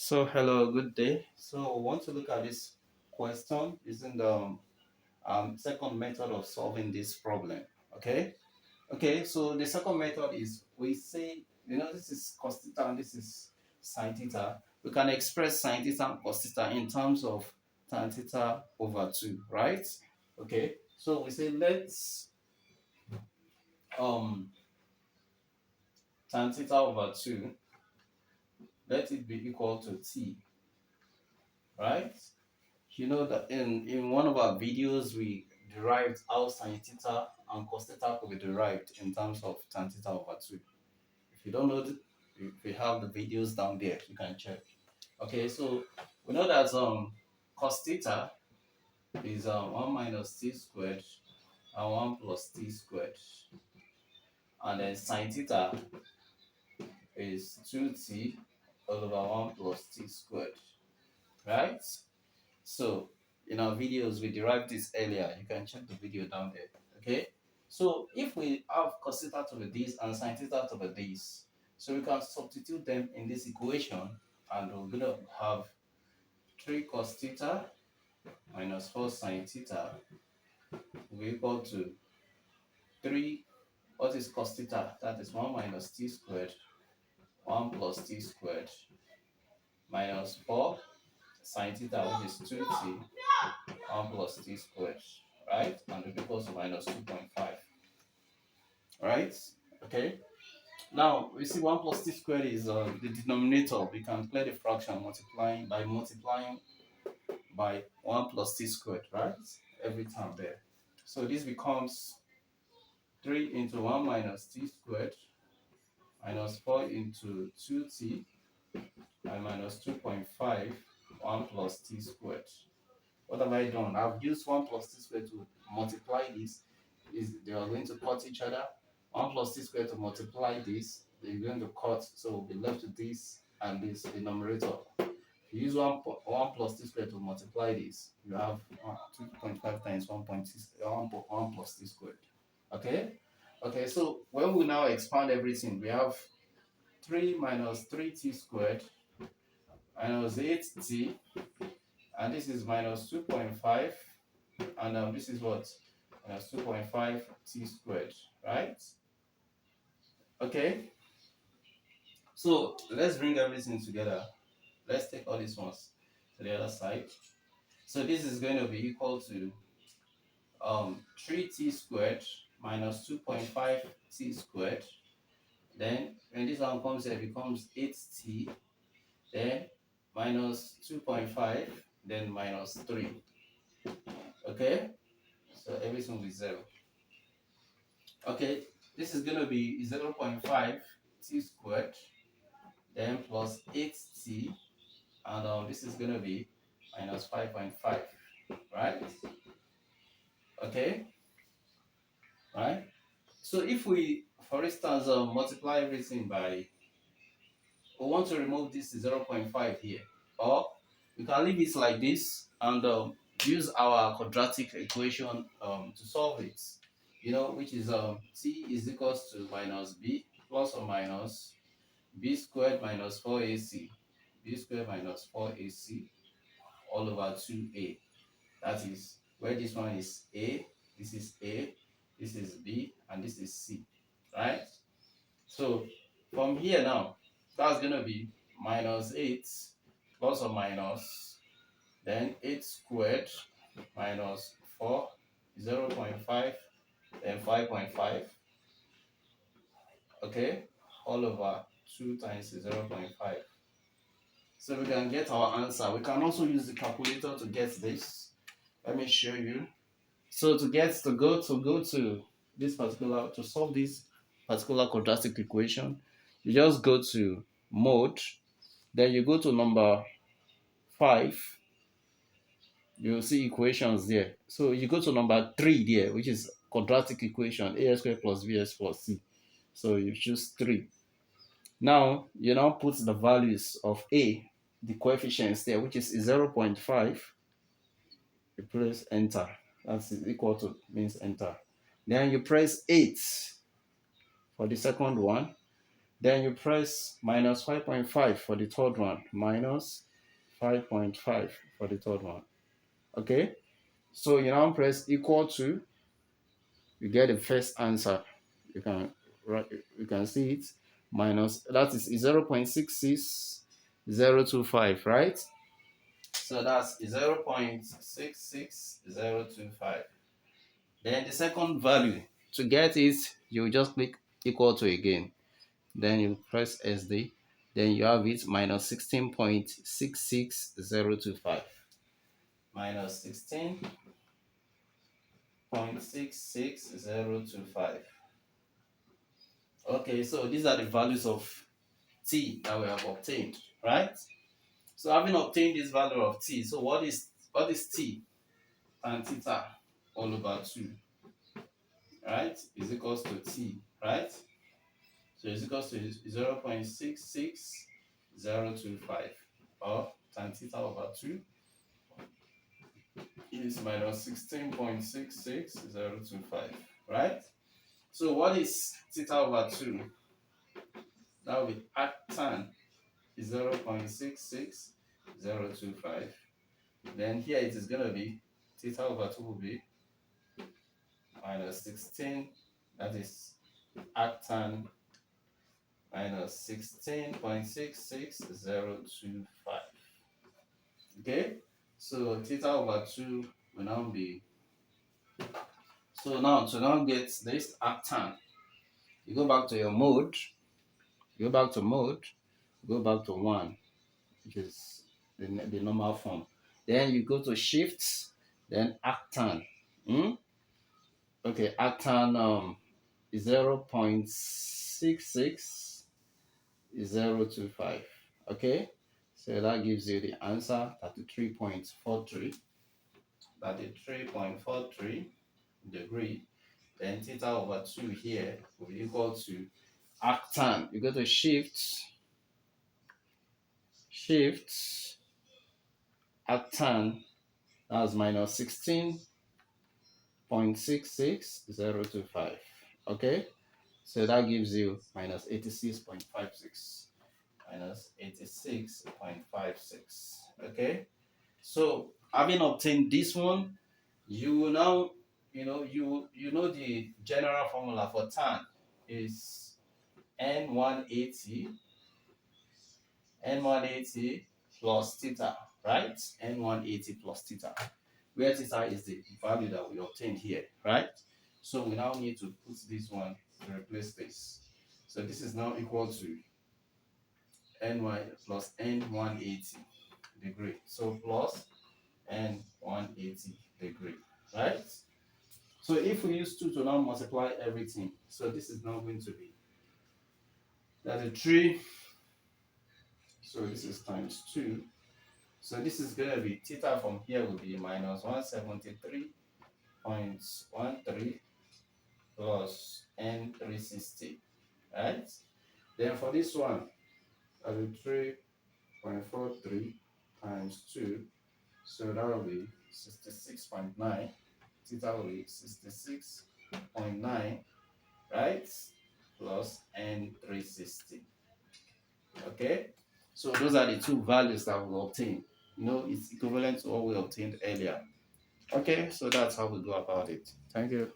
So hello, good day. So we want to look at this question using the second method of solving this problem. Okay. Okay. So the second method is we say this is cos theta and this is sin theta. We can express sin theta and cos theta in terms of tan theta over two, right? Okay. So we say let's um tan theta over two, let it be equal to t, right? You know that in one of our videos we derived how sin theta and cos theta could be derived in terms of tan theta over 2. If you don't know, if we have the videos down there, you can check. Okay, so we know that cos theta is 1 minus t squared and 1 plus t squared. And then sin theta is 2t all over 1 plus t squared, right? So in our videos, we derived this earlier. You can check the video down there. Okay. So if we have cos theta to be this and sin theta to be this, so we can substitute them in this equation, and we're gonna have 3 cos theta minus 4 sin theta will be equal to 3. What is cos theta? That is 1 minus t squared, 1 plus t squared, minus 4 sin theta, which is 2t, 1 plus t squared, right? And it equals to minus 2.5, right? Okay. Now, we see 1 plus t squared is the denominator. We can clear the fraction multiplying by 1 plus t squared, right? Every time there. So this becomes 3 into 1 minus t squared minus 4 into 2t and minus 2.5 1 plus t squared. What have I done? I've used 1 plus t squared to multiply this. They are going to cut each other. 1 plus t squared to multiply this, they're going to cut, so we'll be left with this and this, the numerator. If you use 1 plus t squared to multiply this, you have 2.5 times 1 plus t squared. Okay? Okay, so when we now expand everything, we have 3 minus 3t squared minus 8t, and this is minus 2.5, and this is what? Minus 2.5 t squared, right? Okay, so let's bring everything together. Let's take all these ones to the other side. So this is going to be equal to 3t squared minus 2.5 t squared. Then when this one comes here, it becomes 8t, then minus 2.5, then minus 3. Okay, so everything will be 0. Okay, this is going to be 0.5 t squared, then plus 8t, and this is going to be minus 5.5, right? Okay, right? So if we, for instance, multiply everything by, we want to remove this 0.5 here, or we can leave it like this and use our quadratic equation to solve it, which is t is equals to minus b plus or minus b squared minus 4ac, b squared minus 4ac all over 2a. That is where this one is a, this is a, this is b, and this is c, right? So from here now, that's going to be minus 8 plus or minus, then 8 squared minus 4, 0.5, then 5.5, okay, all over 2 times 0.5. So we can get our answer. We can also use the calculator to get this. Let me show you. So to go to this particular, to solve this particular quadratic equation, you just go to mode, then you go to number 5, you'll see equations there. So you go to number 3 there, which is quadratic equation, ax squared plus bx plus c. So you choose 3. Now you now put the values of a, the coefficients there, which is 0.5. You press enter. That's equal to, means enter. Then you press 8 for the second one. Then you press minus 5.5 for the third one. Minus 5.5 for the third one. Okay? So you now press equal to, you get the first answer. You can you can see it. Minus, that is 0.66025, right? So that's 0.66025. Then the second value, to get it, you just click equal to again. Then you press SD. Then you have it minus 16.66025. Minus 16.66025. Okay, so these are the values of t that we have obtained, right? So having obtained this value of t, so what is t? Tan theta all over 2, right? Is equals to t, right? So it's equals to 0.66025, or tan theta over 2 is minus 16.66025, right? So what is theta over 2? That will be arctan is 0.66025. Then here it is going to be theta over 2 will be minus 16, that is arctan minus 16.66025. Okay, so theta over 2 will now be, so now to now get this arctan, you go back to your mode, go back to mode, go back to 1, which is the normal form. Then you go to shifts, then arctan. Okay, arctan 0.66025. Okay, so that gives you the answer 33.43. 33.43 degree. Then theta over 2 here will be equal to arctan. You go to shift arctan, that's minus 16.66025. Okay, so that gives you minus 86.56. Minus 86.56. Okay, so having obtained this one, you will now, you know the general formula for tan is n180 n180 plus theta, right? N180 plus theta, where theta is the value that we obtained here, right? So we now need to put this one to replace this. So this is now equal to ny plus n180 degree. So plus n180 degree, right? So if we use 2 to now multiply everything, so this is now going to be, that's a 3, so this is times 2. So this is going to be, theta from here will be minus 173.13 plus n360, right? Then for this one, that's a 3.43 times 2, so that will be 66.9. Theta will be 66.9, right? Plus n360. Okay? So those are the two values that we'll obtain. It's equivalent to what we obtained earlier. Okay, so that's how we go about it. Thank you.